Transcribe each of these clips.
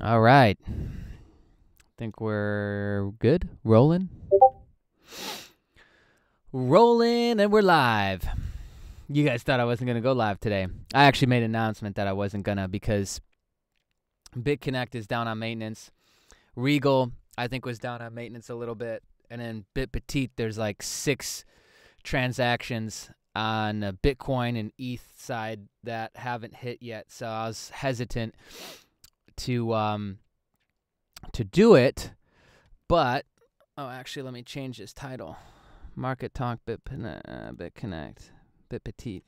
All right. Think we're good. Rolling, and we're live. You guys thought I wasn't going to go live today. I actually made an announcement that I wasn't going to because BitConnect is down on maintenance. Regal, I think, was down on maintenance a little bit. And then BitPetite, there's like 6 transactions on the Bitcoin and ETH side that haven't hit yet. So I was hesitant to do it. But, actually, let me change this title. Market Talk, BitConnect, BitPetite.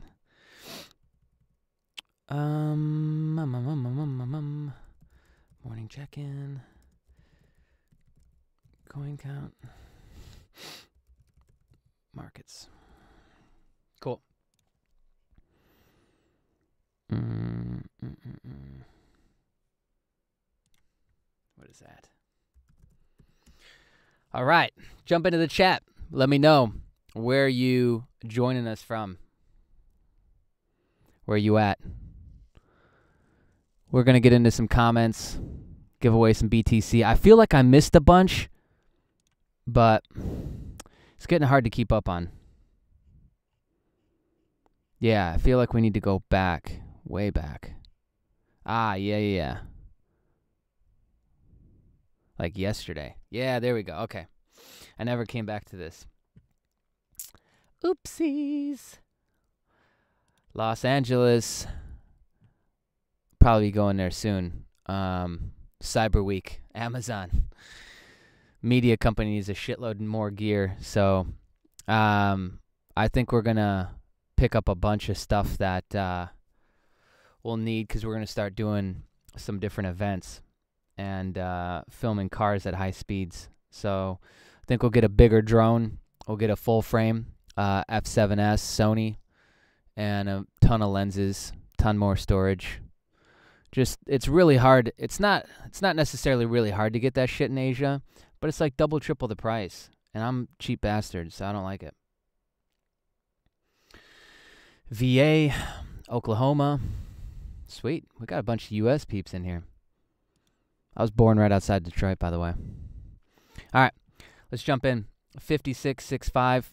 Morning check-in. Coincount. Markets. Cool. What is that? All right. Jump into the chat. Let me know where you joining us from. Where you at? We're going to get into some comments, give away some BTC. I feel like I missed a bunch, but it's getting hard to keep up on. Yeah, I feel like we need to go back, way back. Yeah. Like yesterday. Yeah, there we go. Okay. I never came back to this. Oopsies. Los Angeles. Probably going there soon. Cyber Week. Amazon. Media company needs a shitload more gear. So I think we're going to pick up a bunch of stuff that we'll need because we're going to start doing some different events and filming cars at high speeds. So I think we'll get a bigger drone. We'll get a full frame F7S Sony and a ton of lenses, ton more storage. Just it's really hard. It's not necessarily really hard to get that shit in Asia, but it's like double, triple the price. And I'm a cheap bastard, so I don't like it. VA, Oklahoma. Sweet. We got a bunch of US peeps in here. I was born right outside Detroit, by the way. All right, let's jump in. 56.65.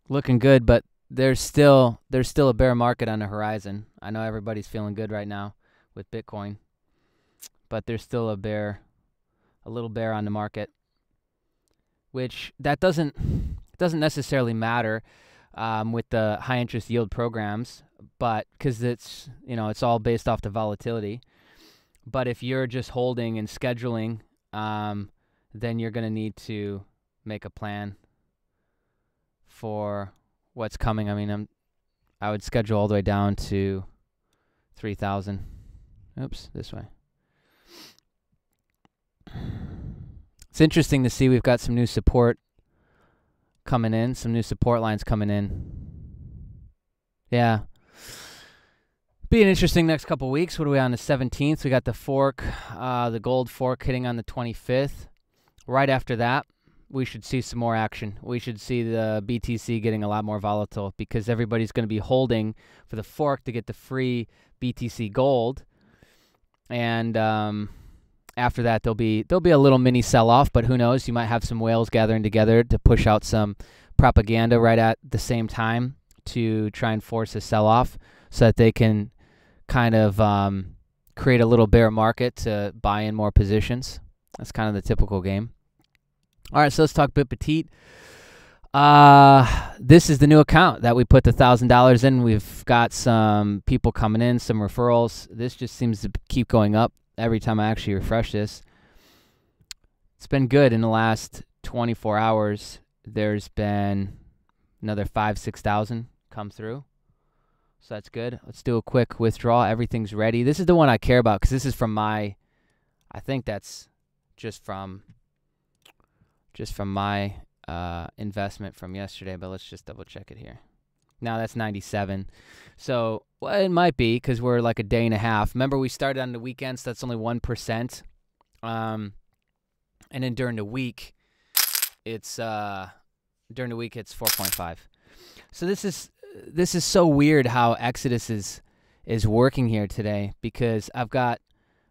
Looking good, but there's still a bear market on the horizon. I know everybody's feeling good right now with Bitcoin, but there's still a little bear on the market, which that doesn't necessarily matter with the high interest yield programs, but because it's all based off the volatility. But if you're just holding and scheduling, then you're going to need to make a plan for what's coming. I mean, I would schedule all the way down to 3,000. Oops, this way. It's interesting to see we've got some new support coming in, some new support lines coming in. Yeah. Be an interesting next couple weeks. What are we on the 17th? We got the fork, the gold fork hitting on the 25th. Right after that, we should see some more action. We should see the BTC getting a lot more volatile because everybody's going to be holding for the fork to get the free BTC gold. And after that, there'll be a little mini sell-off, but who knows? You might have some whales gathering together to push out some propaganda right at the same time to try and force a sell-off so that they can kind of create a little bear market to buy in more positions. That's kind of the typical game. All right, so let's talk BitPetite. This is the new account that we put the $1,000 in. We've got some people coming in, some referrals. This just seems to keep going up every time I actually refresh this. It's been good in the last 24 hours. There's been another 6,000 come through. So that's good. Let's do a quick withdrawal. Everything's ready. This is the one I care about because this is from I think that's just from my investment from yesterday, but let's just double check it here. Now that's 97. So, well, it might be because we're like a day and a half. Remember, we started on the weekends. So that's only 1%. And then during the week, it's 4.5. So this is so weird how Exodus is is working here today, because I've got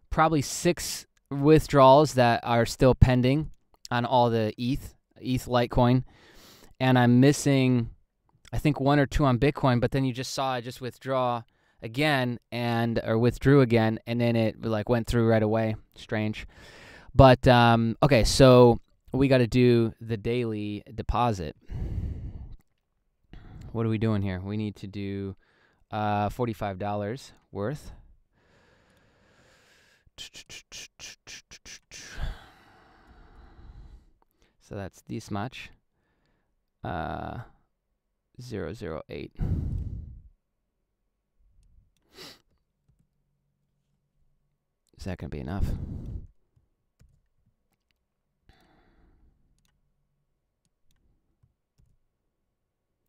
probably 6 withdrawals that are still pending on all the ETH Litecoin, and I'm missing, I think, 1 or 2 on Bitcoin. But then you just saw I just withdrew again, and then it like went through right away. Strange. But okay, so we got to do the daily deposit. What are we doing here? We need to do $45 worth. So that's this much. 008. Is that going to be enough?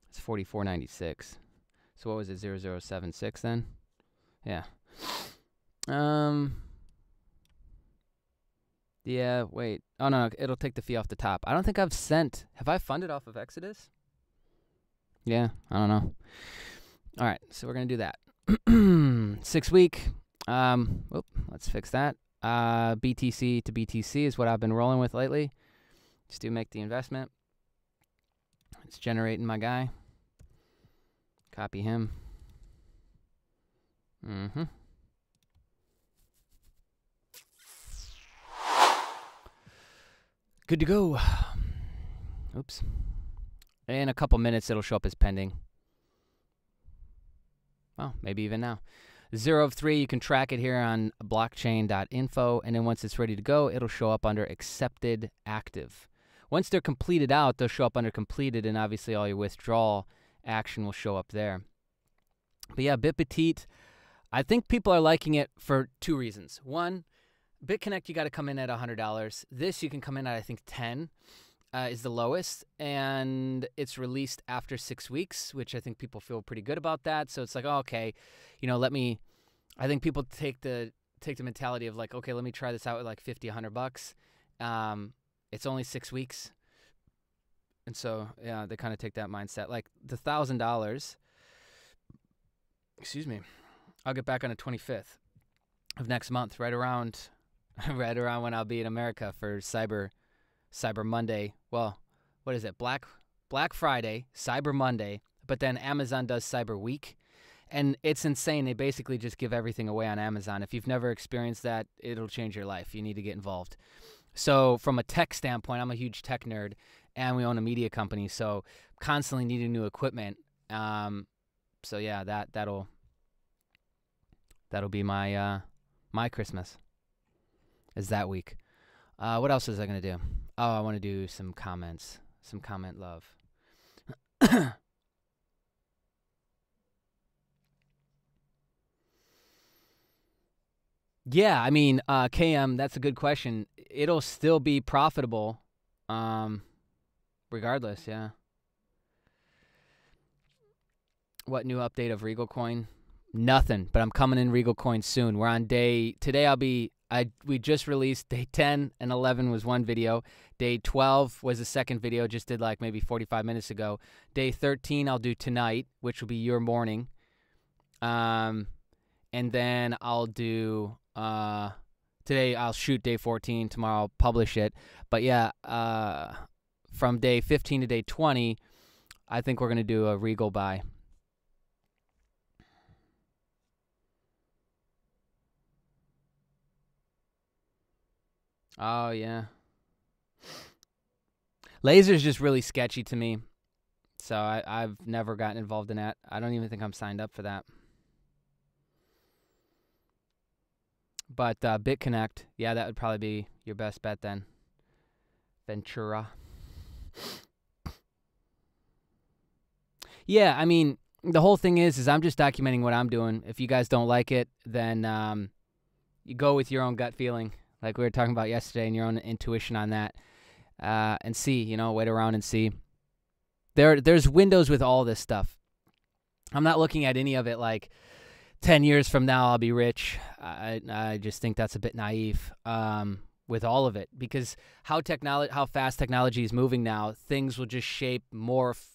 It's 44.96. So what was it? 0076 then? Yeah. Yeah, wait. Oh, no, it'll take the fee off the top. I don't think I've sent. Have I funded off of Exodus? Yeah, I don't know. All right, so we're going to do that. 6 week. Let's fix that. BTC to BTC is what I've been rolling with lately. Just do make the investment. It's generating my guy. Copy him. Good to go. Oops. In a couple minutes, it'll show up as pending. Well, maybe even now. 0 of 3, you can track it here on blockchain.info, and then once it's ready to go, it'll show up under accepted active. Once they're completed out, they'll show up under completed, and obviously all your withdrawal action will show up there. But yeah, BitPetite, I think people are liking it for 2 reasons. One, BitConnect, you got to come in at $100. This you can come in at, I think, 10 is the lowest, and it's released after 6 weeks, which I think people feel pretty good about that. So it's like, oh, okay, I think people take the mentality of like, okay, let me try this out with like $50, $100. It's only 6 weeks. And so, yeah, they kind of take that mindset. Like the $1,000, I'll get back on the 25th of next month, right around when I'll be in America for Cyber Monday. Well, what is it? Black Friday, Cyber Monday, but then Amazon does Cyber Week. And it's insane. They basically just give everything away on Amazon. If you've never experienced that, it'll change your life. You need to get involved. So from a tech standpoint, I'm a huge tech nerd, and we own a media company, so constantly needing new equipment. So yeah, that'll be my Christmas, is that week. What else was I gonna do? Oh, I want to do some comments, some comment love. Yeah, I mean, KM, that's a good question. It'll still be profitable, regardless, yeah. What new update of Regal Coin? Nothing, but I'm coming in Regal Coin soon. We're on today we just released day 10 and 11 was one video. Day 12 was the second video, just did like maybe 45 minutes ago. Day 13 I'll do tonight, which will be your morning. And then I'll do... today I'll shoot day 14, tomorrow I'll publish it. But yeah, from day 15 to day 20, I think we're going to do a Regal buy. Oh, yeah. Laser's just really sketchy to me, so I've never gotten involved in that. I don't even think I'm signed up for that. But BitConnect, yeah, that would probably be your best bet then. Ventura. Yeah, I mean, the whole thing is I'm just documenting what I'm doing. If you guys don't like it, then you go with your own gut feeling, like we were talking about yesterday, and your own intuition on that, and see, wait around and see. There's windows with all this stuff. I'm not looking at any of it like 10 years from now I'll be rich. I just think that's a bit naive with all of it, because how fast technology is moving now, things will just shape, morph,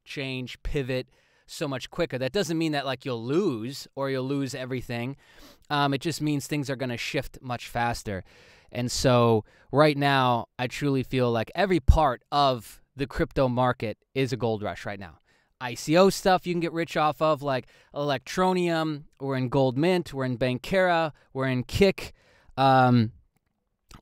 change, pivot so much quicker. That doesn't mean that like you'll lose or you'll lose everything. It just means things are going to shift much faster. And so right now, I truly feel like every part of the crypto market is a gold rush right now. ICO stuff you can get rich off of, like Electronium. We're in Gold Mint. We're in Bankera. We're in Kick. All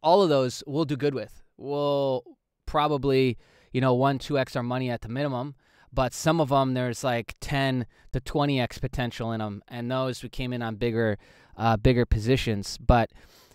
of those we'll do good with. We'll probably, 1-2x our money at the minimum. But some of them, there's like 10 to 20x potential in them. And those we came in on bigger positions. But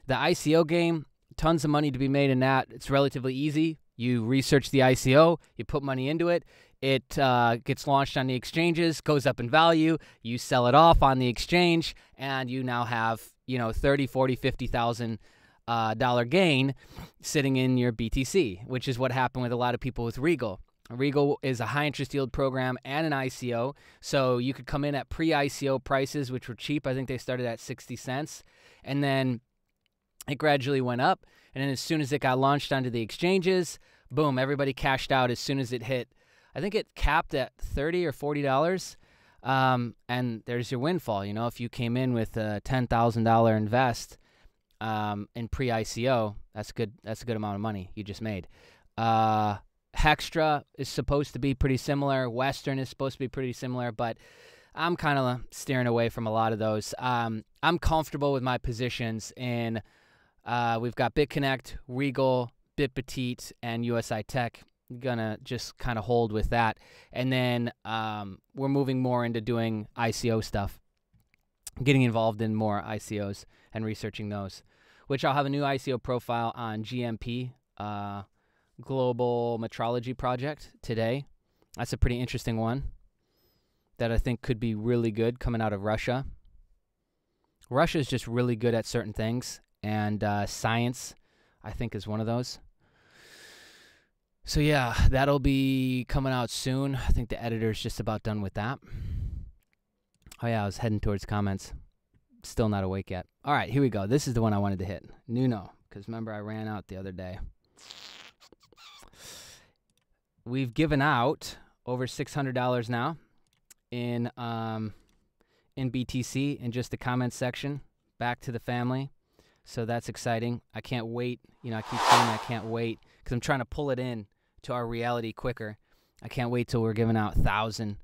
the ICO game, tons of money to be made in that. It's relatively easy. You research the ICO, you put money into it. It gets launched on the exchanges, goes up in value. You sell it off on the exchange, and you now have, $30,000, $40,000, $50,000 dollar gain sitting in your BTC, which is what happened with a lot of people with Regal. Regal is a high interest yield program and an ICO, so you could come in at pre-ICO prices, which were cheap. I think they started at 60 cents, and then it gradually went up. And then as soon as it got launched onto the exchanges, boom, everybody cashed out as soon as it hit. I think it capped at $30 or $40. And there's your windfall. If you came in with a $10,000 invest in pre-ICO, that's good. That's a good amount of money you just made. Hextra is supposed to be pretty similar. Western is supposed to be pretty similar, but I'm kind of steering away from a lot of those. I'm comfortable with my positions in. We've got BitConnect, Regal, BitPetite, and USI Tech. Gonna just kind of hold with that. And then we're moving more into doing ICO stuff, getting involved in more ICOs and researching those, which I'll have a new ICO profile on GMP, Global Metrology Project today. That's a pretty interesting one that I think could be really good coming out of Russia. Russia is just really good at certain things. And science, I think, is one of those. So, yeah, that'll be coming out soon. I think the editor's just about done with that. Oh, yeah, I was heading towards comments. Still not awake yet. All right, here we go. This is the one I wanted to hit. Nuno, because remember I ran out the other day. We've given out over $600 now in BTC in just the comments section. Back to the family. So that's exciting. I can't wait. I keep saying I can't wait because I'm trying to pull it in to our reality quicker. I can't wait till we're giving out 1,000,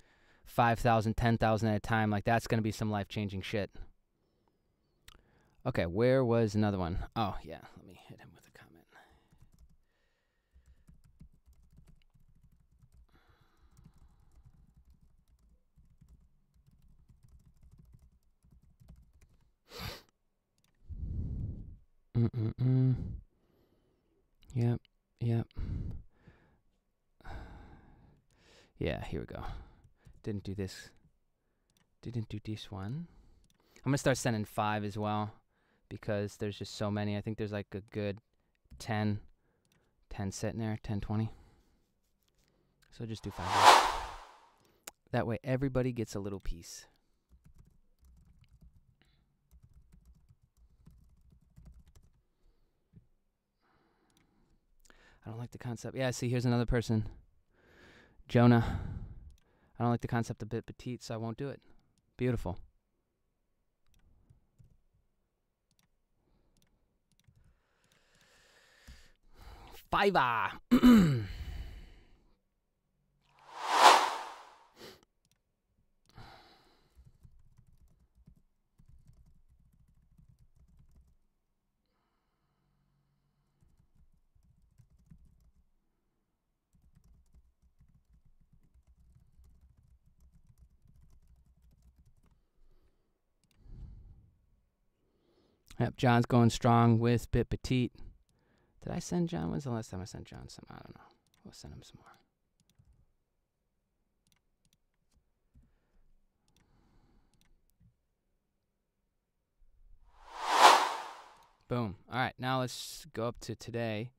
5,000, 10,000 at a time. Like, that's going to be some life-changing shit. Okay, where was another one? Oh, yeah. Let me hit him with a comment. Yep. Yeah, here we go. Didn't do this one. I'm going to start sending 5 as well because there's just so many. I think there's like a good 10 sitting there, 10, 20. So just do 5. That way everybody gets a little piece. I don't like the concept. Yeah, see, here's another person. Jonah. I don't like the concept of BitPetite, so I won't do it. Beautiful. Fiverr. Yep, John's going strong with BitPetite. Did I send John? When's the last time I sent John some? I don't know. We'll send him some more. Boom. All right, now let's go up to today.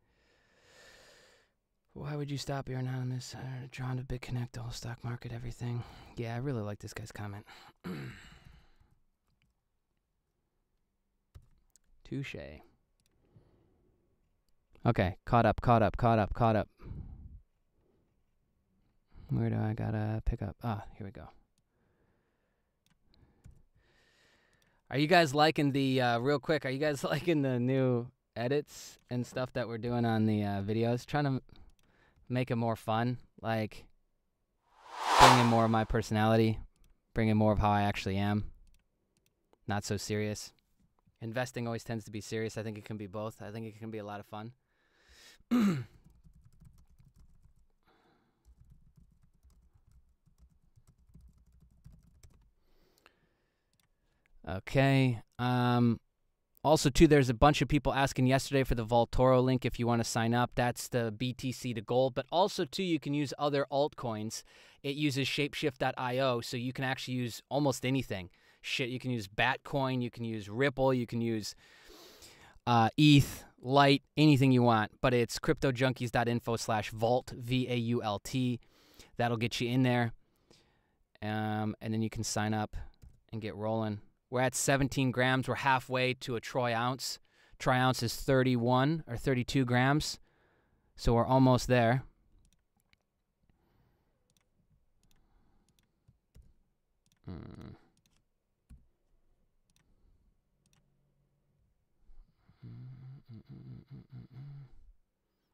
Why would you stop here, Anonymous? Drawn to BitConnect, the whole stock market, everything. Yeah, I really like this guy's comment. Touche. Okay, caught up. Where do I gotta pick up? Ah, here we go. Are you guys liking the, real quick, are you guys liking the new edits and stuff that we're doing on the videos? Trying to make it more fun, like bring in more of my personality, bring in more of how I actually am. Not so serious. Investing always tends to be serious. I think it can be both. I think it can be a lot of fun. Okay. Also, too, there's a bunch of people asking yesterday for the Voltoro link if you want to sign up. That's the BTC to gold. But also, too, you can use other altcoins. It uses shapeshift.io, so you can actually use almost anything. Shit, you can use Batcoin, you can use Ripple, you can use ETH, Light, anything you want. But it's cryptojunkies.info/vault, VAULT. That'll get you in there. And then you can sign up and get rolling. We're at 17 grams. We're halfway to a troy ounce. Troy ounce is 31 or 32 grams. So we're almost there.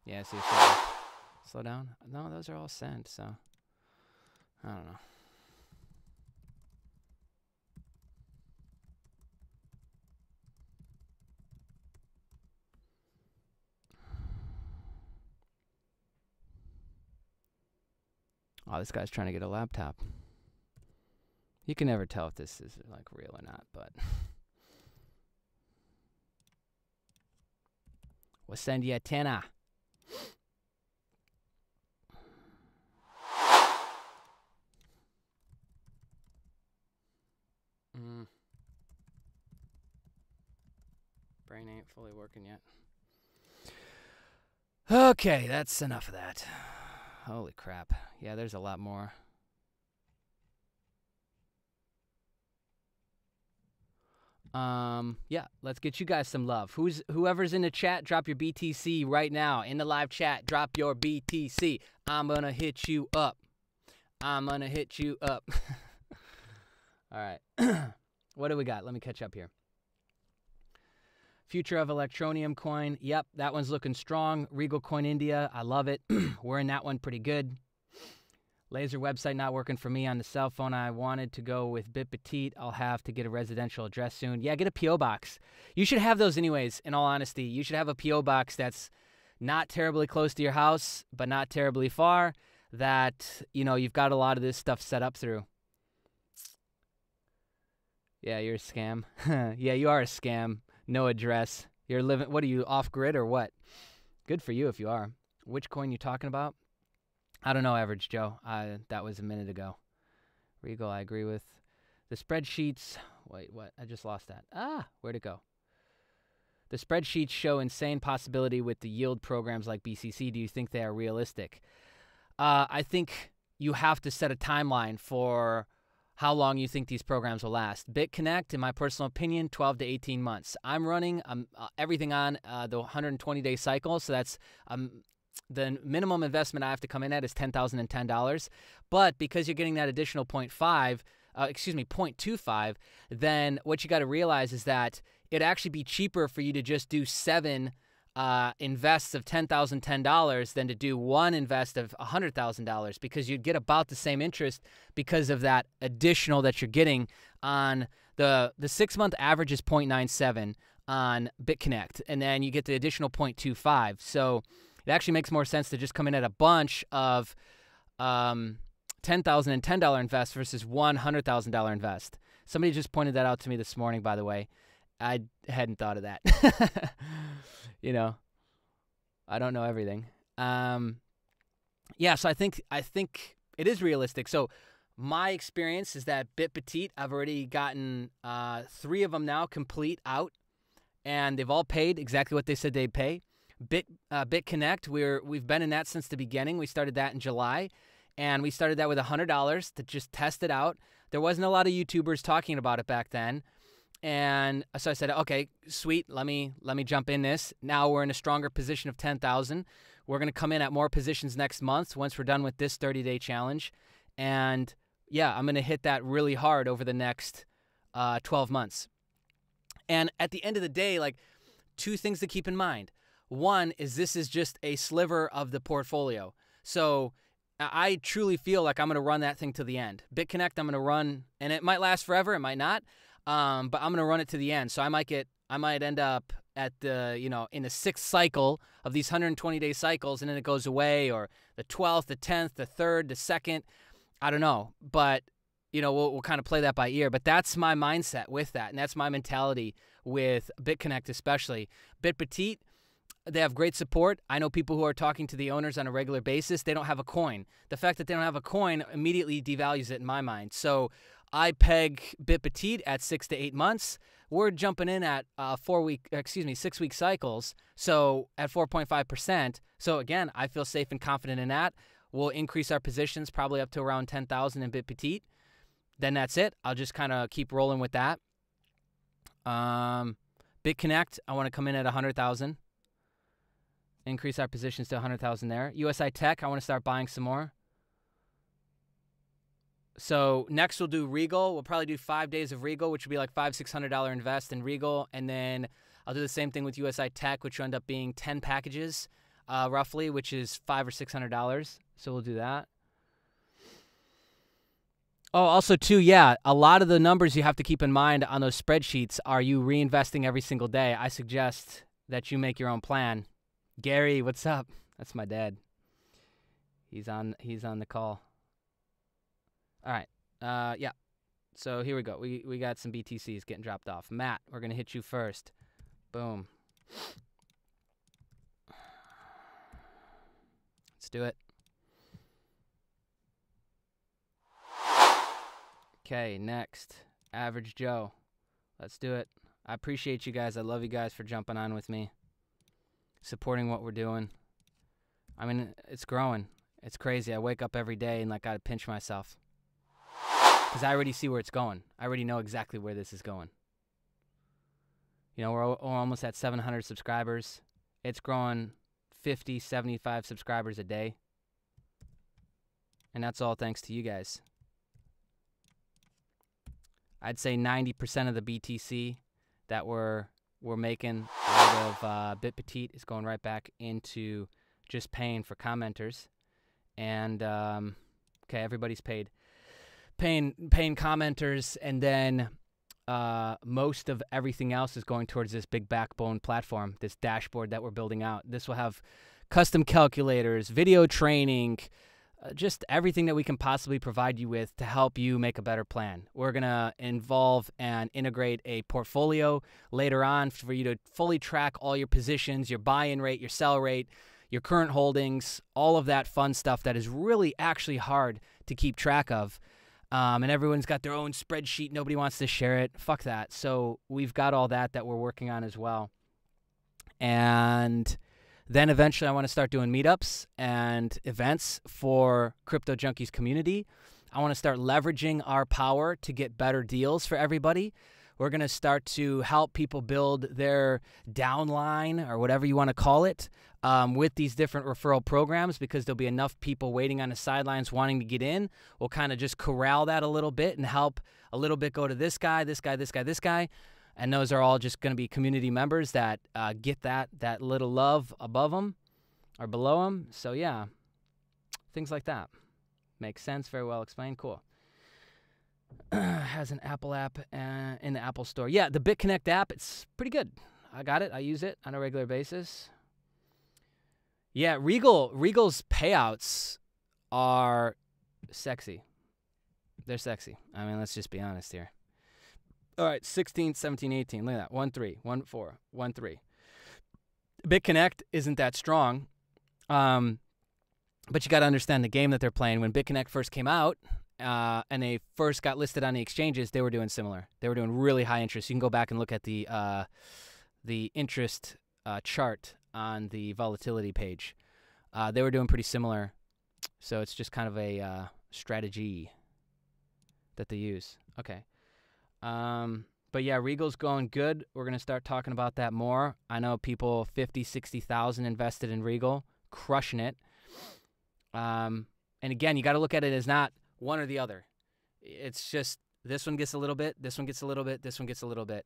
Yeah, see, slow down. No, those are all sent, so I don't know. Oh, this guy's trying to get a laptop. You can never tell if this is like real or not, but we'll send you a tenner. Brain ain't fully working yet. Okay, that's enough of that. Holy crap. Yeah, there's a lot more. Yeah, let's get you guys some love. Whoever's in the chat, drop your BTC right now. In the live chat, drop your BTC. I'm gonna hit you up. I'm gonna hit you up. All right. What do we got? Let me catch up here. Future of Electronium coin. Yep, that one's looking strong. Regal Coin India. I love it. We're in that one pretty good. Laser website not working for me on the cell phone. I wanted to go with Bit Petite. I'll have to get a residential address soon. Yeah, get a P.O. box. You should have those anyways, in all honesty. You should have a P.O. box that's not terribly close to your house, but not terribly far, that, you know, you've got a lot of this stuff set up through. Yeah, you're a scam. Yeah, you are a scam. No address. You're living, what are you, off-grid or what? Good for you if you are. Which coin you talking about? I don't know, Average Joe. That was a minute ago. Regal, I agree with. The spreadsheets, wait, what? I just lost that. Where'd it go? The spreadsheets show insane possibility with the yield programs like BCC. Do you think they are realistic? I think you have to set a timeline for how long you think these programs will last. BitConnect, in my personal opinion, 12 to 18 months. I'm running everything on the 120-day cycle, so that's the minimum investment I have to come in at is $10,010. But because you're getting that additional 0.25, then what you got to realize is that it'd actually be cheaper for you to just do 7 invests of $10,010 than to do 1 invest of $100,000, because you'd get about the same interest because of that additional that you're getting on the 6-month average is 0.97 on BitConnect, and then you get the additional 0.25. So it actually makes more sense to just come in at a bunch of $10,010 invest versus $100,000 invest. Somebody just pointed that out to me this morning, by the way. I hadn't thought of that. You know, I don't know everything. Yeah, so I think it is realistic. So my experience is that Bit Petite, I've already gotten 3 of them now complete out, and they've all paid exactly what they said they'd pay. BitConnect, we've been in that since the beginning. We started that in July, and we started that with $100 to just test it out. There wasn't a lot of YouTubers talking about it back then. And so I said, okay, sweet, let me jump in this. Now we're in a stronger position of 10,000. We're going to come in at more positions next month once we're done with this 30-day challenge. And yeah, I'm going to hit that really hard over the next 12 months. And at the end of the day, like, two things to keep in mind. One is this is just a sliver of the portfolio. So I truly feel like I'm going to run that thing to the end. BitConnect, I'm going to run, and it might last forever, it might not, but I'm going to run it to the end. So I might end up at the, in the 6th cycle of these 120-day cycles, and then it goes away, or the 12th, the 10th, the 3rd, the 2nd. I don't know, but we'll kind of play that by ear. But that's my mindset with that, and that's my mentality with BitConnect, especially. BitPetite, they have great support. I know people who are talking to the owners on a regular basis. They don't have a coin. The fact that they don't have a coin immediately devalues it in my mind. So I peg BitPetite at 6 to 8 months. We're jumping in at 6-week cycles. So at 4.5%. So again, I feel safe and confident in that. We'll increase our positions probably up to around 10,000 in BitPetite. Then that's it. I'll just kind of keep rolling with that. BitConnect, I want to come in at 100,000. Increase our positions to 100,000 there. USI Tech, I want to start buying some more. So next we'll do Regal. We'll probably do 5 days of Regal, which would be like $500-$600 invest in Regal. And then I'll do the same thing with USI Tech, which will end up being 10 packages roughly, which is $500 or $600. So we'll do that. Oh, also, too, yeah, a lot of the numbers you have to keep in mind on those spreadsheets are you reinvesting every single day. I suggest that you make your own plan. Gary, what's up? That's my dad. He's on the call. All right. Yeah. So here we go. We got some BTCs getting dropped off. Matt, we're going to hit you first. Boom. Let's do it. Okay, next. Average Joe. Let's do it. I appreciate you guys. I love you guys for jumping on with me, supporting what we're doing. I mean, it's growing. It's crazy. I wake up every day and like gotta pinch myself because I already see where it's going. I already know exactly where this is going. We're almost at 700 subscribers. It's growing 50, 75 subscribers a day. And that's all thanks to you guys. I'd say 90% of the BTC that we're making out of BitPetite is going right back into just paying for commenters. And, okay, everybody's paying commenters, and then most of everything else is going towards this big backbone platform, this dashboard that we're building out. This will have custom calculators, video training, just everything that we can possibly provide you with to help you make a better plan. We're going to involve and integrate a portfolio later on for you to fully track all your positions, your buy-in rate, your sell rate, your current holdings, all of that fun stuff that is really actually hard to keep track of. And everyone's got their own spreadsheet. Nobody wants to share it. Fuck that. So we've got all that we're working on as well. And then eventually I want to start doing meetups and events for Crypto Junkies community. I want to start leveraging our power to get better deals for everybody. We're going to start to help people build their downline or whatever you want to call it with these different referral programs, because there'll be enough people waiting on the sidelines wanting to get in. We'll kind of just corral that a little bit and help a little bit go to this guy, this guy, this guy, this guy. And those are all just going to be community members that get that little love above them or below them. So, yeah, things like that. Makes sense. Very well explained. Cool. Has an Apple app in the Apple Store. Yeah, the BitConnect app, it's pretty good. I got it. I use it on a regular basis. Yeah, Regal's payouts are sexy. They're sexy. I mean, let's just be honest here. All right, 16, 17, 18. Look at that. 1, 3, 1, 4, 1, 3. BitConnect isn't that strong, but you got to understand the game that they're playing. When BitConnect first came out and they first got listed on the exchanges, they were doing similar. They were doing really high interest. You can go back and look at the interest chart on the volatility page. They were doing pretty similar, so it's just kind of a strategy that they use. Okay. But yeah, Regal's going good. We're going to start talking about that more. I know people 50, 60,000 invested in Regal, crushing it. And again, you got to look at it as not one or the other. It's just this one gets a little bit, this one gets a little bit, this one gets a little bit.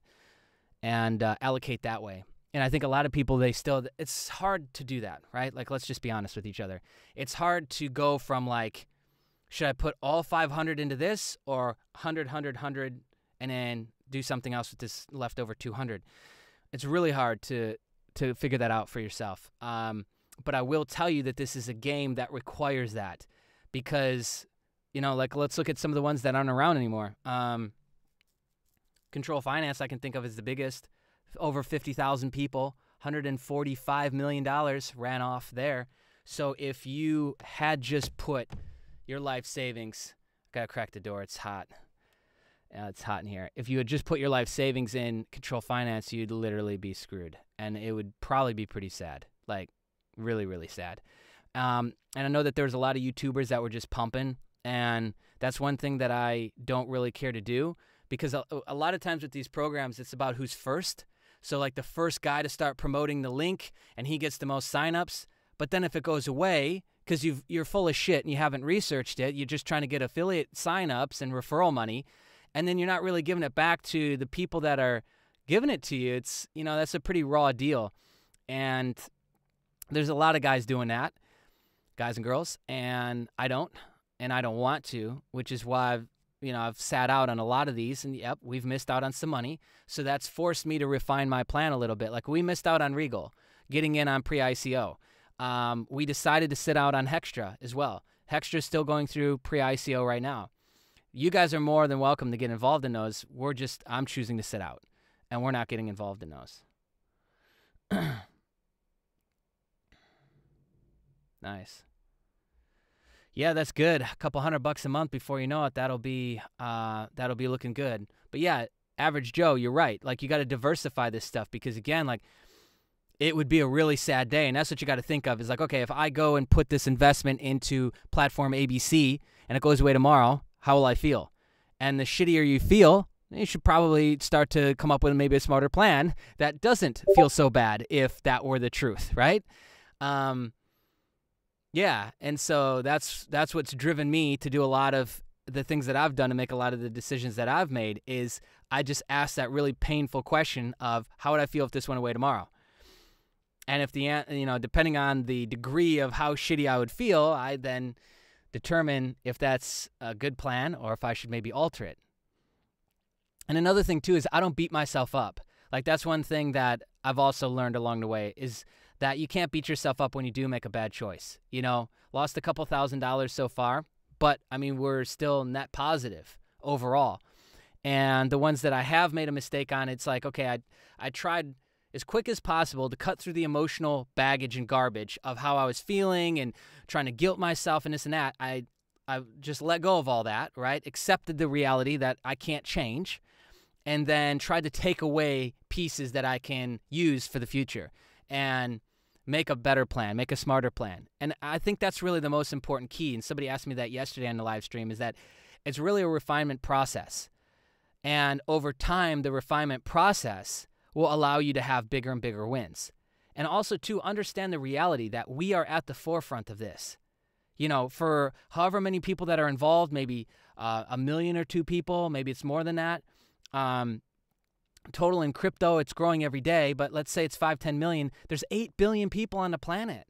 and allocate that way. And I think a lot of people, it's hard to do that, right? Like, let's just be honest with each other. It's hard to go from like, should I put all 500 into this or 100, 100, and then do something else with this leftover 200? It's really hard to figure that out for yourself. But I will tell you that this is a game that requires that because, like let's look at some of the ones that aren't around anymore. Control Finance I can think of as the biggest. Over 50,000 people, $145 million ran off there. So if you had just put your life savings, gotta crack the door, it's hot. It's hot in here. If you had just put your life savings in Control Finance, you'd literally be screwed. And it would probably be pretty sad, like really, really sad. And I know that there's a lot of YouTubers that were just pumping, and that's one thing that I don't really care to do because a lot of times with these programs, it's about who's first. So like the first guy to start promoting the link and he gets the most signups. But then if it goes away because you're full of shit and you haven't researched it, you're just trying to get affiliate signups and referral money, and then you're not really giving it back to the people that are giving it to you. It's, that's a pretty raw deal. And there's a lot of guys doing that, guys and girls, and I don't want to, which is why I've sat out on a lot of these, and yep, we've missed out on some money. So that's forced me to refine my plan a little bit. Like we missed out on Regal, getting in on pre-ICO. We decided to sit out on Hextra as well. Hextra's still going through pre-ICO right now. You guys are more than welcome to get involved in those. I'm choosing to sit out, and we're not getting involved in those. Nice. Yeah, that's good. A couple $100 a month before you know it, that'll be looking good. But yeah, average Joe, you're right. Like you got to diversify this stuff because again, like it would be a really sad day, and that's what you got to think of is like, okay, if I go and put this investment into platform ABC and it goes away tomorrow, how will I feel? And the shittier you feel, you should probably start to come up with maybe a smarter plan that doesn't feel so bad if that were the truth, right? Yeah, and so that's what's driven me to do a lot of the things that I've done to make a lot of the decisions that I've made is I just ask that really painful question of how would I feel if this went away tomorrow? And if depending on the degree of how shitty I would feel, I then determine if that's a good plan or if I should maybe alter it. And another thing too is I don't beat myself up. Like that's one thing that I've also learned along the way is that you can't beat yourself up when you do make a bad choice. Lost a couple $1,000s so far, but I mean, we're still net positive overall. And the ones that I have made a mistake on, it's like, okay, I tried as quick as possible to cut through the emotional baggage and garbage of how I was feeling and trying to guilt myself and this and that. I just let go of all that, right? Accepted the reality that I can't change, and then tried to take away pieces that I can use for the future and make a better plan, make a smarter plan. And I think that's really the most important key. And somebody asked me that yesterday on the live stream, is that it's really a refinement process. And over time, the refinement process will allow you to have bigger and bigger wins. And also to understand the reality that we are at the forefront of this. For however many people that are involved, maybe 1 million or 2 people, maybe it's more than that. Total in crypto, it's growing every day, but let's say it's 5-10 million. There's 8 billion people on the planet.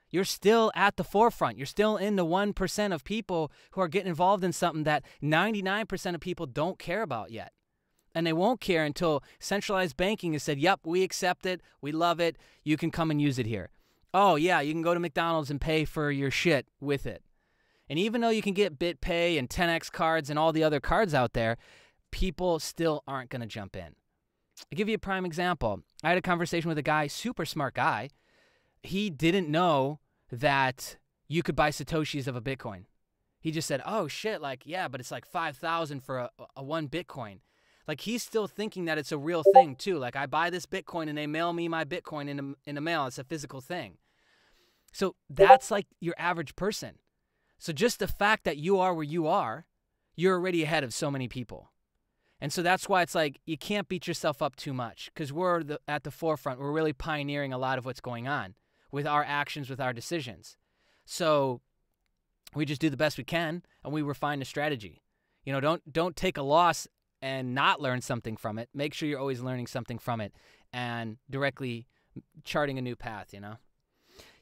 You're still at the forefront. You're still in the 1% of people who are getting involved in something that 99% of people don't care about yet. And they won't care until centralized banking has said, yep, we accept it, we love it, you can come and use it here. Oh yeah, you can go to McDonald's and pay for your shit with it. And even though you can get BitPay and 10X cards and all the other cards out there, people still aren't going to jump in. I'll give you a prime example. I had a conversation with a guy, super smart guy. He didn't know that you could buy Satoshis of a Bitcoin. He just said, oh shit, like, yeah, but it's like 5,000 for a 1 Bitcoin. Like he's still thinking that it's a real thing too. Like I buy this Bitcoin and they mail me my Bitcoin in the mail. It's a physical thing. So that's like your average person. So just the fact that you are where you are, you're already ahead of so many people. And so that's why it's like you can't beat yourself up too much because we're at the forefront. We're really pioneering a lot of what's going on with our actions, with our decisions. So we just do the best we can and we refine the strategy. Don't take a loss and not learn something from it. Make sure you're always learning something from it and directly charting a new path, you know?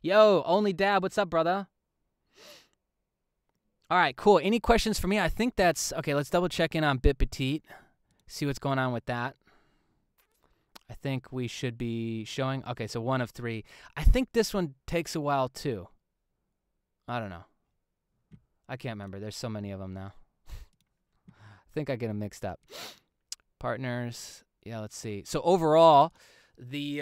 Yo, Only Dab, what's up, brother? All right, cool. Any questions for me? I think that's... Okay, let's double check in on Bit Petite. See what's going on with that. I think we should be showing... Okay, so 1 of 3. I think this one takes a while, too. I don't know. I can't remember. There's so many of them now. I think I get them mixed up. Partners. Yeah, let's see. So overall, the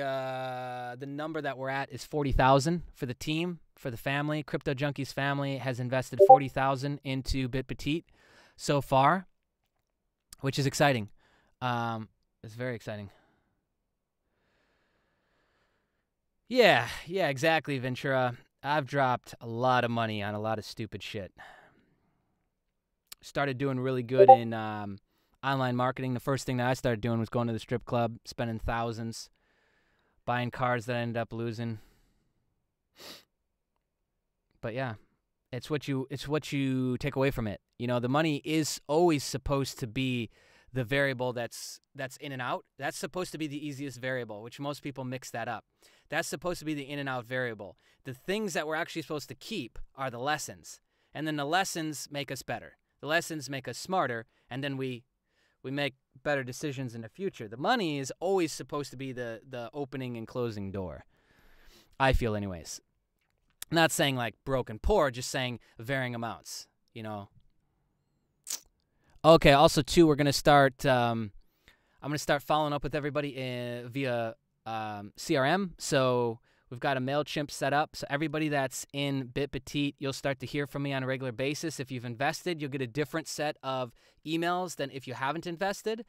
number that we're at is 40,000 for the team, for the family. Crypto Junkies family has invested 40,000 into Bit Petite so far, which is exciting. It's very exciting. Yeah, exactly, Ventura. I've dropped a lot of money on a lot of stupid shit. Started doing really good in online marketing. The first thing that I started doing was going to the strip club, spending thousands, buying cars that I ended up losing. But yeah, it's what you take away from it. You know, the money is always supposed to be the variable that's in and out. That's supposed to be the easiest variable, which most people mix that up. That's supposed to be the in and out variable. The things that we're actually supposed to keep are the lessons. And then the lessons make us better. The lessons make us smarter, and then we make better decisions in the future. The money is always supposed to be the opening and closing door, I feel anyways. Not saying like broke and poor, just saying varying amounts, you know. Okay, also, too, we're going to start, I'm going to start following up with everybody via CRM. So we've got a MailChimp set up. So everybody that's in Bit Petite, you'll start to hear from me on a regular basis. If you've invested, you'll get a different set of emails than if you haven't invested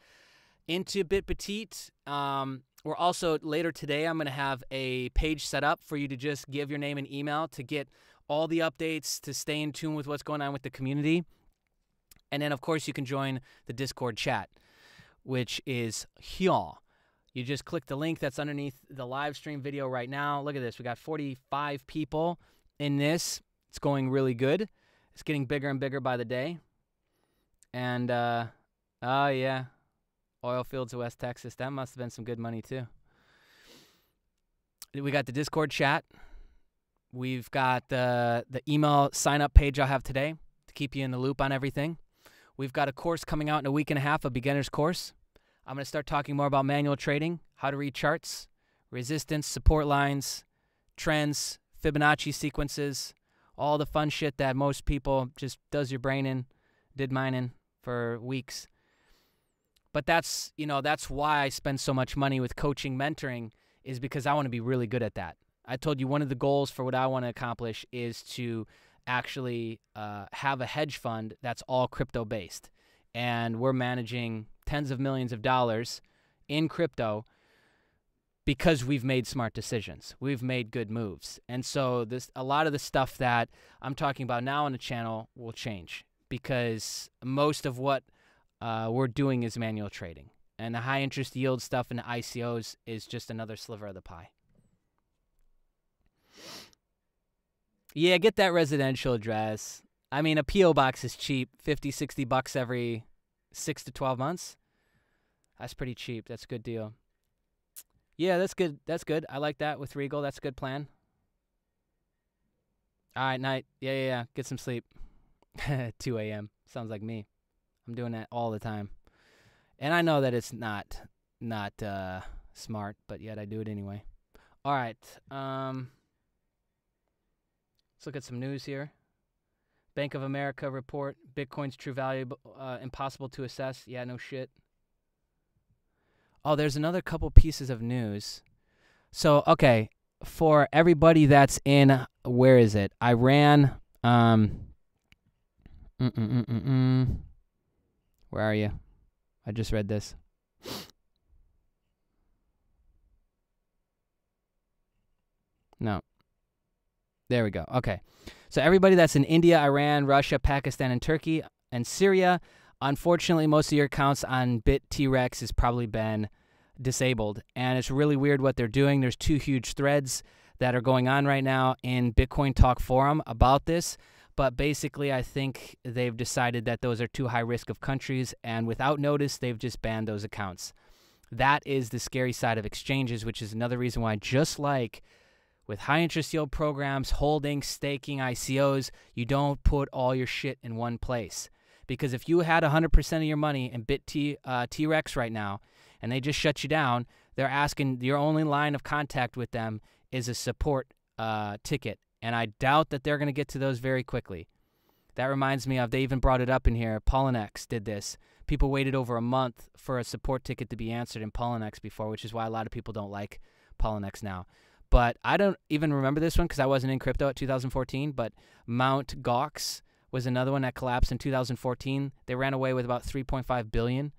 into Bit Petite. We're also, later today, I'm going to have a page set up for you to just give your name and email to get all the updates, to stay in tune with what's going on with the community. And then, of course, you can join the Discord chat, which is here. You just click the link that's underneath the live stream video right now. Look at this. We got 45 people in this. It's going really good. It's getting bigger and bigger by the day. And, oh, yeah, oil fields of West Texas. That must have been some good money, too. We got the Discord chat. We've got the email sign-up page I'll have today to keep you in the loop on everything. We've got a course coming out in a week and a half, a beginner's course. I'm going to start talking more about manual trading, how to read charts, resistance, support lines, trends, Fibonacci sequences, all the fun shit that most people just does your brain in, did mine in for weeks. But that's, you know, that's why I spend so much money with coaching, mentoring, is because I want to be really good at that. I told you one of the goals for what I want to accomplish is to actually have a hedge fund that's all crypto-based. And we're managing tens of millions of dollars in crypto because we've made smart decisions. We've made good moves. And so a lot of the stuff that I'm talking about now on the channel will change because most of what we're doing is manual trading. And the high interest yield stuff and the ICOs is just another sliver of the pie. Yeah, get that residential address. I mean, a P.O. box is cheap, $50-$60 every 6 to 12 months. That's pretty cheap. That's a good deal. Yeah, that's good. That's good. I like that with Regal. That's a good plan. All right, night. Yeah. Get some sleep. 2 a.m. Sounds like me. I'm doing that all the time. And I know that it's not smart, but yet I do it anyway. All right. Let's look at some news here. Bank of America report, Bitcoin's true value impossible to assess. Yeah, no shit. Oh, there's another couple pieces of news. So, okay, for everybody that's in, where is it? Iran. Where are you? I just read this. No. There we go. Okay. So everybody that's in India, Iran, Russia, Pakistan, and Turkey, and Syria, unfortunately, most of your accounts on BitTrex has probably been disabled. And it's really weird what they're doing. There's 2 huge threads that are going on right now in Bitcoin Talk Forum about this. But basically, I think they've decided that those are too high risk of countries, and without notice, they've just banned those accounts. That is the scary side of exchanges, which is another reason why, just like with high interest yield programs, holding, staking, ICOs, you don't put all your shit in one place. Because if you had 100% of your money in T-Rex right now, and they just shut you down, they're asking, your only line of contact with them is a support ticket. And I doubt that they're going to get to those very quickly. That reminds me of, they even brought it up in here, Poloniex did this. People waited over a month for a support ticket to be answered in Poloniex before, which is why a lot of people don't like Poloniex now. But I don't even remember this one because I wasn't in crypto at 2014, but Mt. Gox was another one that collapsed in 2014. They ran away with about $3.5 billion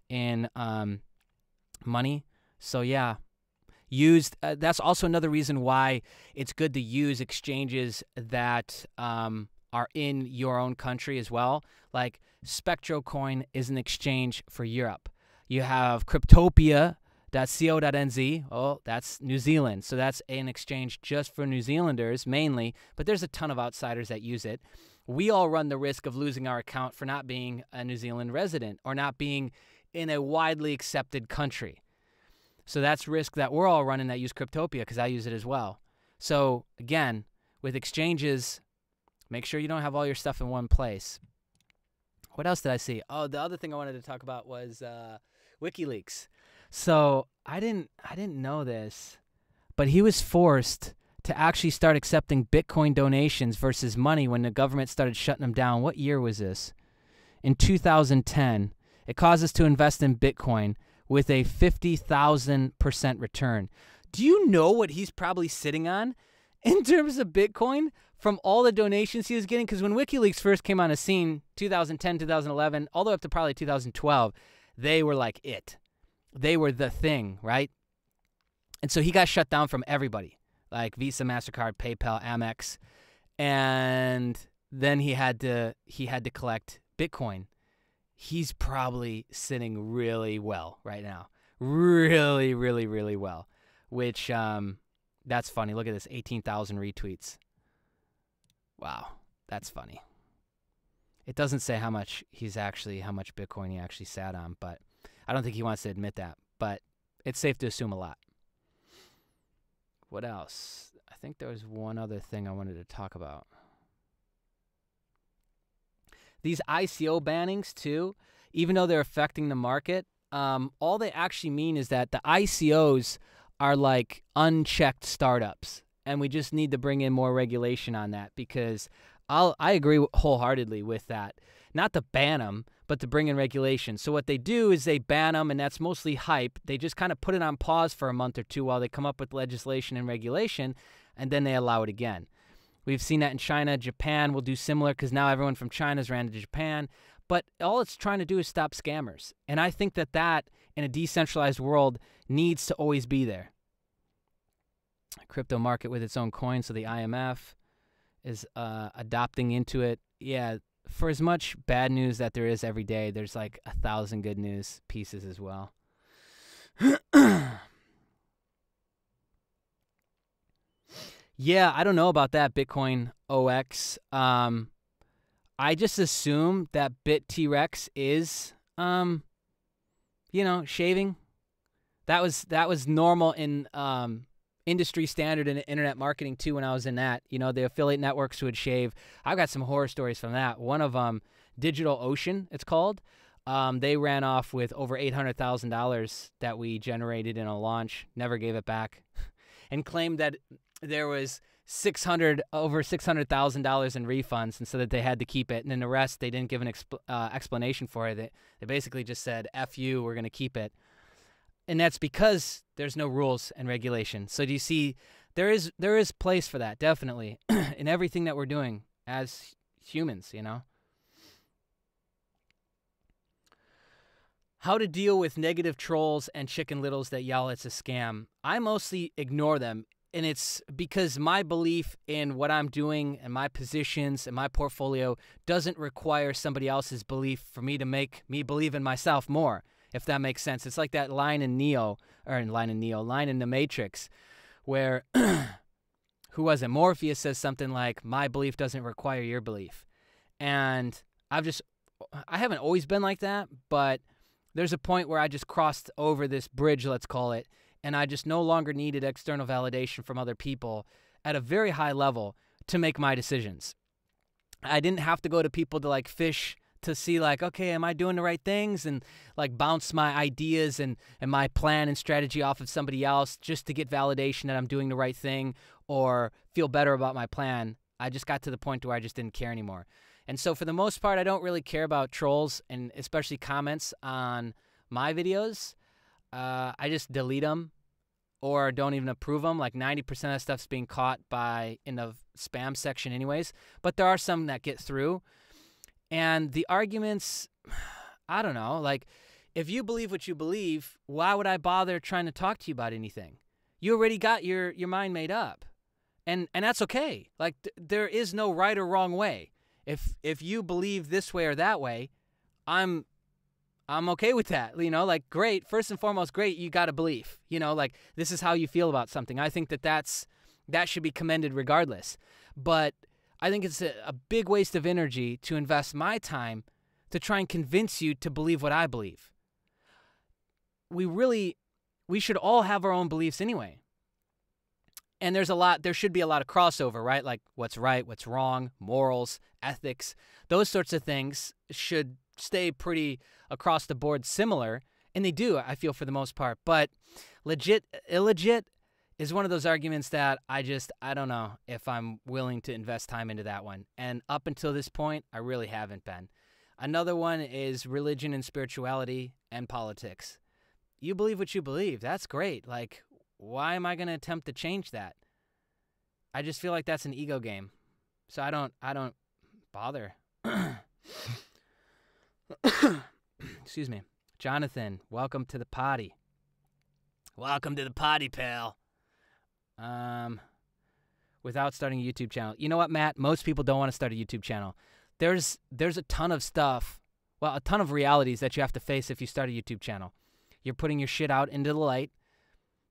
in money. So yeah. That's also another reason why it's good to use exchanges that are in your own country as well. Like SpectroCoin is an exchange for Europe. You have Cryptopia.co.nz. Oh, that's New Zealand. So that's an exchange just for New Zealanders mainly, but there's a ton of outsiders that use it. We all run the risk of losing our account for not being a New Zealand resident or not being in a widely accepted country. So that's risk that we're all running that use Cryptopia, because I use it as well. So again, with exchanges, make sure you don't have all your stuff in one place. What else did I see? Oh, the other thing I wanted to talk about was WikiLeaks. So I didn't know this, but he was forced to actually start accepting Bitcoin donations versus money when the government started shutting them down. What year was this? In 2010. It caused us to invest in Bitcoin with a 50,000% return. Do you know what he's probably sitting on in terms of Bitcoin from all the donations he was getting? Because when WikiLeaks first came on the scene, 2010, 2011, all the way up to probably 2012, they were like it. They were the thing, right? And so he got shut down from everybody, like Visa, MasterCard, PayPal, Amex. And then he had to collect Bitcoin. He's probably sitting really well right now. Really, really, really well. Which, that's funny. Look at this, 18,000 retweets. Wow, that's funny. It doesn't say how much Bitcoin he actually sat on, but I don't think he wants to admit that. But it's safe to assume a lot. What else? I think there was one other thing I wanted to talk about. These ICO bannings, too, even though they're affecting the market, all they actually mean is that the ICOs are like unchecked startups, and we just need to bring in more regulation on that, because I agree wholeheartedly with that. Not to ban them, but to bring in regulation. So what they do is they ban them, and that's mostly hype. They just kind of put it on pause for a month or two while they come up with legislation and regulation, and then they allow it again. We've seen that in China. Japan will do similar, because now everyone from China's ran to Japan. But all it's trying to do is stop scammers. And I think that in a decentralized world needs to always be there. Crypto market with its own coin, so the IMF is adopting into it. Yeah, for as much bad news that there is every day, there's like 1,000 good news pieces as well. Yeah, I don't know about that, Bitcoin OX. I just assume that BitTrex is, shaving. That was normal in industry standard and internet marketing too when I was in that. The affiliate networks would shave. I've got some horror stories from that. One of them, DigitalOcean, it's called. They ran off with over $800,000 that we generated in a launch, never gave it back, and claimed that there was over $600,000 in refunds, and so that they had to keep it. And then the rest, they didn't give an explanation for it. They basically just said, "F you, we're going to keep it." And that's because there's no rules and regulation. So do you see, there is place for that, definitely, in everything that we're doing as humans, How to deal with negative trolls and Chicken Littles that yell it's a scam. I mostly ignore them. And it's because my belief in what I'm doing and my positions and my portfolio doesn't require somebody else's belief for me to make me believe in myself more, if that makes sense. It's like that line in The Matrix, where who was it? Morpheus says something like, my belief doesn't require your belief. And I haven't always been like that, but there's a point where I just crossed over this bridge, let's call it, and I just no longer needed external validation from other people at a very high level to make my decisions. I didn't have to go to people to like fish to see like, okay, am I doing the right things? And like bounce my ideas and my plan and strategy off of somebody else just to get validation that I'm doing the right thing or feel better about my plan. I just got to the point where I just didn't care anymore. And so for the most part, I don't really care about trolls and especially comments on my videos. I just delete them or don't even approve them. Like 90% of stuff's being caught in the spam section anyways. But there are some that get through. And the arguments, I don't know, like if you believe what you believe, why would I bother trying to talk to you about anything? You already got your mind made up. And that's okay. Like there is no right or wrong way. If you believe this way or that way, I'm okay with that. You know, like great. First and foremost, great. You got a belief. You know, like this is how you feel about something. I think that should be commended regardless. But I think it's a big waste of energy to invest my time to try and convince you to believe what I believe. We should all have our own beliefs anyway. And there should be a lot of crossover, right? Like what's right, what's wrong, morals, ethics, those sorts of things should stay pretty across the board similar. And they do, I feel, for the most part. But legit, illegit is one of those arguments that I don't know if I'm willing to invest time into that one. And up until this point, I really haven't been. Another one is religion and spirituality and politics. You believe what you believe. That's great. Like, why am I going to attempt to change that? I just feel like that's an ego game. So I don't bother. Excuse me. Jonathan, welcome to the potty. Welcome to the potty, pal. Without starting a YouTube channel. You know what, Matt? Most people don't want to start a YouTube channel. There's a ton of stuff, a ton of realities that you have to face if you start a YouTube channel. You're putting your shit out into the light.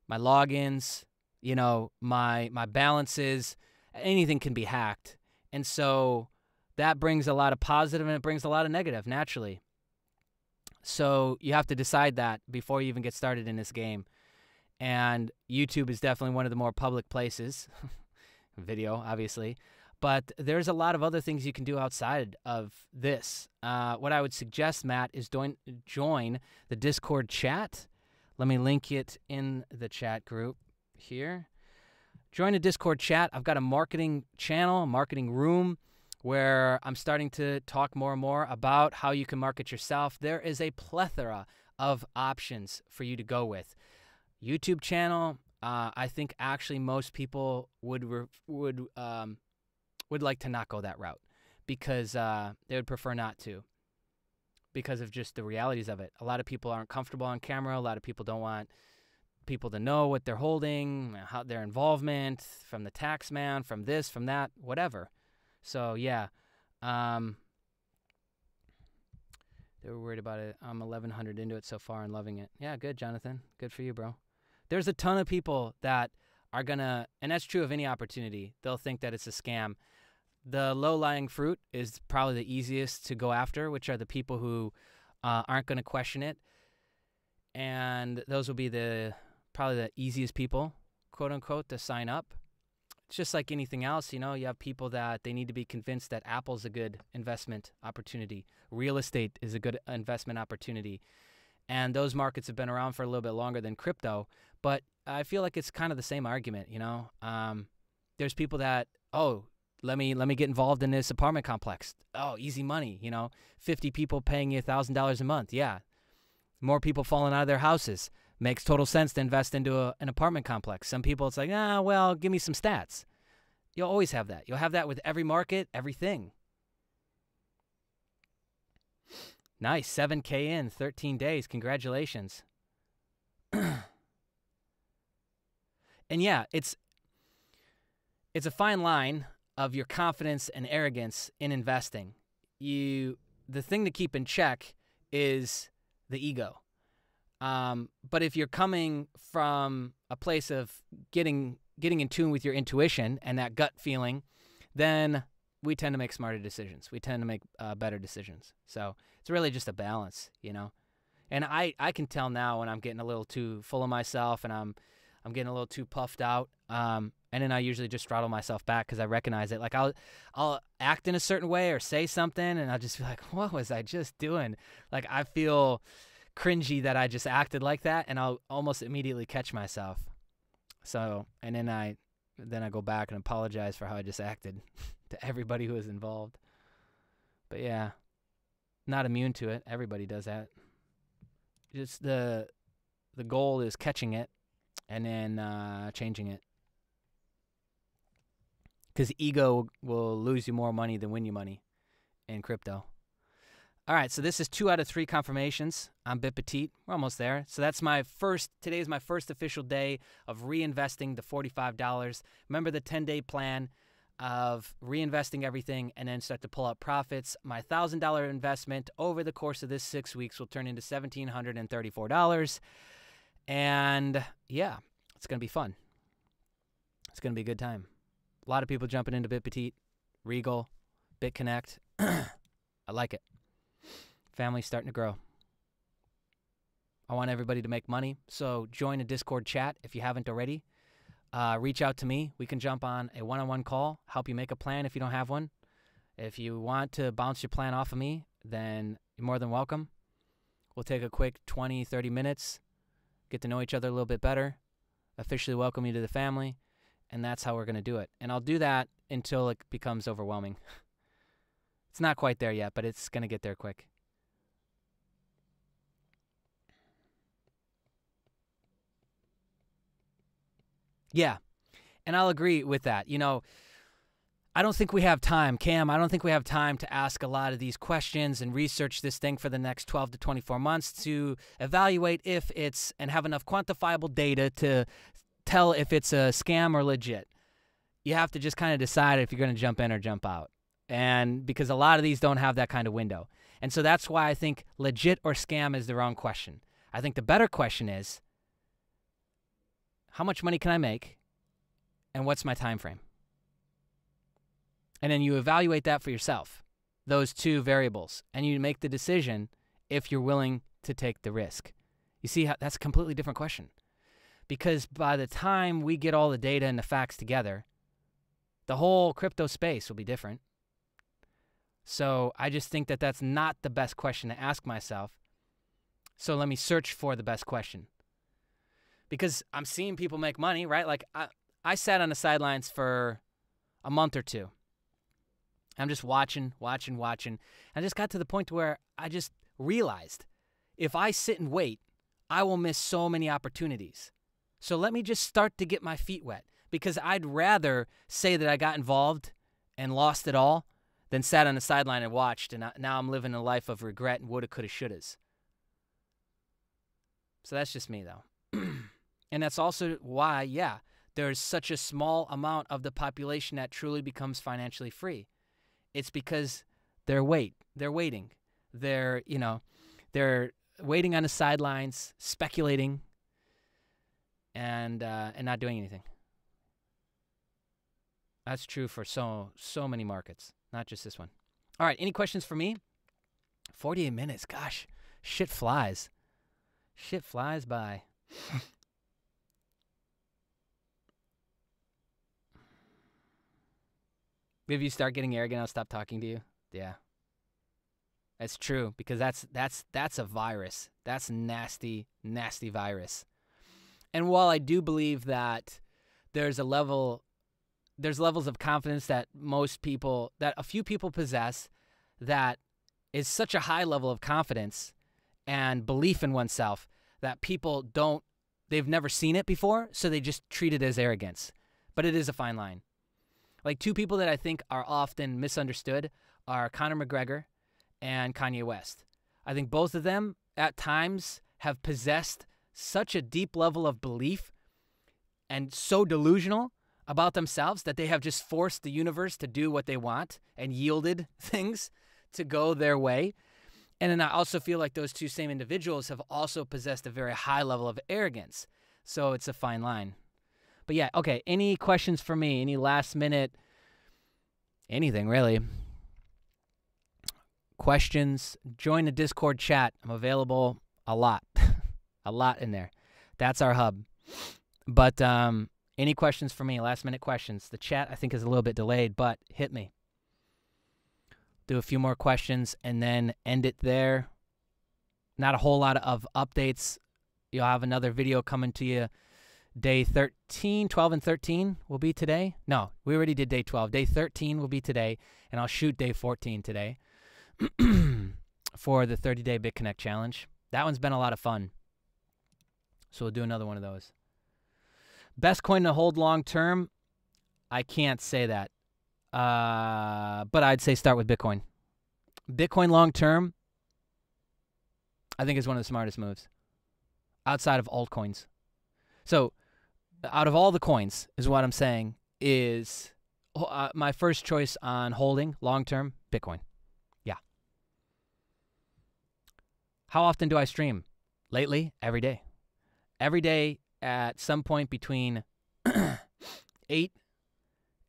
My logins, my balances, anything can be hacked. And so that brings a lot of positive and it brings a lot of negative, naturally. So you have to decide that before you even get started in this game. And YouTube is definitely one of the more public places. Video, obviously. But there's a lot of other things you can do outside of this. What I would suggest, Matt, is join the Discord chat. Let me link it in the chat group here. Join the Discord chat. I've got a marketing channel, a marketing room, where I'm starting to talk more and more about how you can market yourself. There is a plethora of options for you to go with. YouTube channel, I think actually most people would like to not go that route because they would prefer not to because of just the realities of it. A lot of people aren't comfortable on camera. A lot of people don't want people to know what they're holding, how their involvement from the tax man, from this, from that, whatever. So, yeah. They were worried about it. I'm 1,100 into it so far and loving it. Yeah, good, Jonathan. Good for you, bro. There's a ton of people that are going to, and that's true of any opportunity, they'll think that it's a scam. The low-lying fruit is probably the easiest to go after, which are the people who aren't going to question it. And those will be probably the easiest people, quote-unquote, to sign up. It's just like anything else, you have people that they need to be convinced that Apple's a good investment opportunity. Real estate is a good investment opportunity. And those markets have been around for a little bit longer than crypto. But I feel like it's kind of the same argument, There's people that, let me get involved in this apartment complex. Oh, easy money, 50 people paying you $1,000 a month. Yeah. More people falling out of their houses. Makes total sense to invest into an apartment complex. Some people, it's like, give me some stats. You'll always have that. You'll have that with every market, everything. Nice, 7K in 13 days. Congratulations. And yeah, it's a fine line of your confidence and arrogance in investing. The thing to keep in check is the ego. But if you're coming from a place of getting getting in tune with your intuition and that gut feeling, then we tend to make smarter decisions. We tend to make better decisions. So it's really just a balance, you know. And I can tell now when I'm getting a little too full of myself and I'm getting a little too puffed out. And then I usually just throttle myself back because I recognize it. Like I'll act in a certain way or say something, and I'll just be like, what was I just doing? Like I feel cringy that I just acted like that, and I'll almost immediately catch myself. So, and then I go back and apologize for how I just acted to everybody who was involved. But yeah, not immune to it. Everybody does that. Just the goal is catching it and then changing it. Because ego will lose you more money than win you money in crypto. All right, so this is 2 out of 3 confirmations. I'm Bit Petite. We're almost there. So that's today is my first official day of reinvesting the $45. Remember the 10-day plan of reinvesting everything and then start to pull out profits. My $1,000 investment over the course of this 6 weeks will turn into $1,734. And yeah, it's going to be fun. It's going to be a good time. A lot of people jumping into Bit Petite, Regal, BitConnect. I like it. Family's starting to grow. I want everybody to make money, so join a Discord chat if you haven't already. Reach out to me. We can jump on a one-on-one call, help you make a plan if you don't have one. If you want to bounce your plan off of me, then you're more than welcome. We'll take a quick 20, 30 minutes, get to know each other a little bit better, officially welcome you to the family, and that's how we're going to do it. And I'll do that until it becomes overwhelming. It's not quite there yet, but it's going to get there quick. Yeah, and I'll agree with that. You know, I don't think we have time, Cam. I don't think we have time to ask a lot of these questions and research this thing for the next 12 to 24 months to evaluate if it's and have enough quantifiable data to tell if it's a scam or legit. You have to just kind of decide if you're going to jump in or jump out. And because a lot of these don't have that kind of window. And so that's why I think legit or scam is the wrong question. I think the better question is, how much money can I make and what's my time frame? And then you evaluate that for yourself, those two variables, and you make the decision if you're willing to take the risk. You see, that's a completely different question. Because by the time we get all the data and the facts together, the whole crypto space will be different. So I just think that that's not the best question to ask myself. So let me search for the best question. Because I'm seeing people make money, right? Like I sat on the sidelines for a month or two. I'm just watching. I just got to the point where I just realized if I sit and wait, I will miss so many opportunities. So let me just start to get my feet wet, because I'd rather say that I got involved and lost it all than sat on the sideline and watched, and now I'm living a life of regret and woulda, coulda, shouldas. So that's just me, though. And that's also why, yeah, there's such a small amount of the population that truly becomes financially free. It's because they're waiting. They're waiting on the sidelines, speculating, and not doing anything. That's true for so many markets, not just this one. All right, any questions for me? 48 minutes, gosh, shit flies. Shit flies by. If you start getting arrogant, I'll stop talking to you. Yeah. That's true, because that's a virus. That's nasty, nasty virus. And while I do believe that there's levels of confidence that a few people possess, that is such a high level of confidence and belief in oneself that they've never seen it before, so they just treat it as arrogance. But it is a fine line. Like, two people that I think are often misunderstood are Conor McGregor and Kanye West. I think both of them at times have possessed such a deep level of belief and so delusional about themselves that they have just forced the universe to do what they want and yielded things to go their way. And then I also feel like those two same individuals have also possessed a very high level of arrogance. So it's a fine line. But yeah, okay, any questions for me? Any last minute, anything really? Questions? Join the Discord chat. I'm available a lot. A lot in there. That's our hub. But any questions for me? Last minute questions. The chat, I think, is a little bit delayed, but hit me. Do a few more questions and then end it there. Not a whole lot of updates. You'll have another video coming to you. Day 13, 12 and 13 will be today. No, we already did day 12. Day 13 will be today, and I'll shoot day 14 today for the 30-day BitConnect challenge. That one's been a lot of fun. So we'll do another one of those. Best coin to hold long term? I can't say that. But I'd say start with Bitcoin. Bitcoin long term, I think, is one of the smartest moves outside of altcoins. So out of all the coins, is what I'm saying, is my first choice on holding long term, Bitcoin. Yeah. How often do I stream? Lately, every day. Every day at some point between 8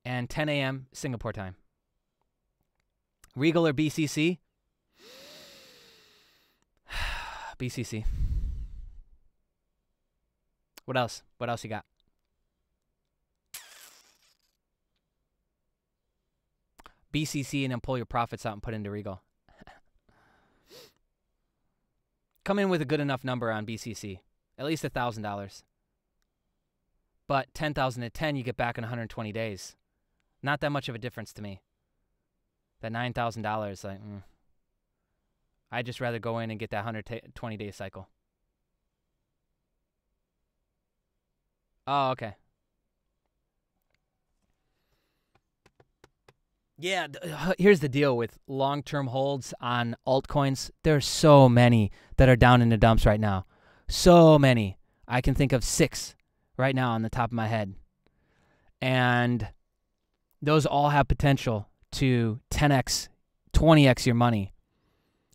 and 10 a.m. Singapore time. Regal or BCC? BCC. What else? What else you got? BCC and then pull your profits out and put into Regal. Come in with a good enough number on BCC. At least $1,000. But 10,000 at 10, you get back in 120 days. Not that much of a difference to me. That $9,000, like, I'd just rather go in and get that 120-day cycle. Oh, okay. Yeah, here's the deal with long-term holds on altcoins. There's so many that are down in the dumps right now. So many. I can think of 6 right now on the top of my head. And those all have potential to 10x, 20x your money.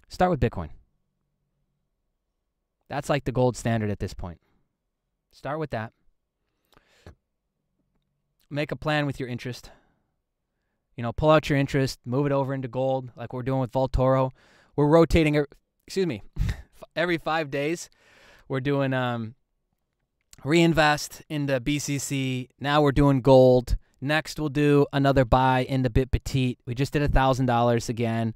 Start with Bitcoin. That's like the gold standard at this point. Start with that. Make a plan with your interest. You know, pull out your interest, move it over into gold like we're doing with Vaultoro. We're rotating, every 5 days. We're doing reinvest into BCC. Now we're doing gold. Next, we'll do another buy into Bit Petite. We just did $1,000 again.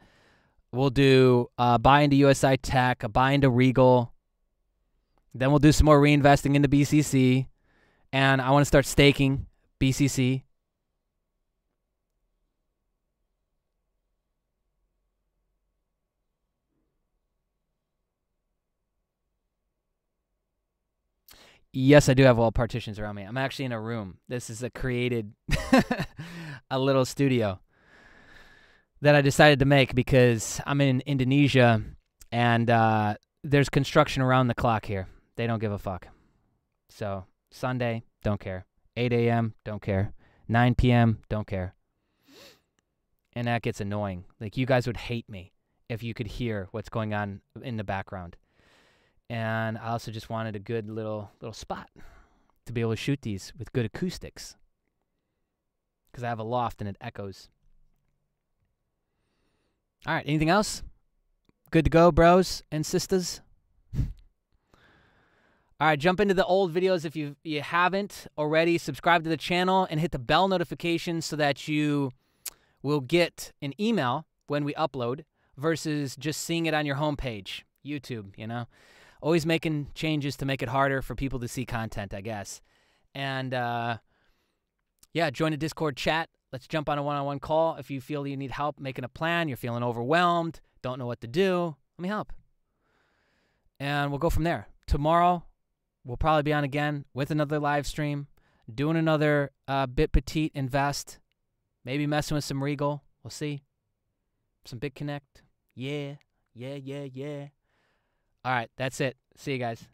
We'll do a buy into USI Tech, a buy into Regal. Then we'll do some more reinvesting into BCC. And I want to start staking BCC. Yes, I do have wall partitions around me. I'm actually in a room. This is a created a little studio that I decided to make because I'm in Indonesia and there's construction around the clock here. They don't give a fuck. So Sunday, don't care. 8 a.m., don't care. 9 p.m., don't care. And that gets annoying. Like, you guys would hate me if you could hear what's going on in the background. And I also just wanted a good little spot to be able to shoot these with good acoustics. Because I have a loft and it echoes. All right, anything else? Good to go, bros and sisters? All right, jump into the old videos if you haven't already. Subscribe to the channel and hit the bell notification so that you will get an email when we upload versus just seeing it on your homepage, YouTube, you know? Always making changes to make it harder for people to see content, I guess. And, yeah, join the Discord chat. Let's jump on a one-on-one call. If you feel you need help making a plan, you're feeling overwhelmed, don't know what to do, let me help. And we'll go from there. Tomorrow, we'll probably be on again with another live stream, doing another Bit Petite invest, maybe messing with some Regal. We'll see. Some BitConnect. Yeah. All right, that's it. See you guys.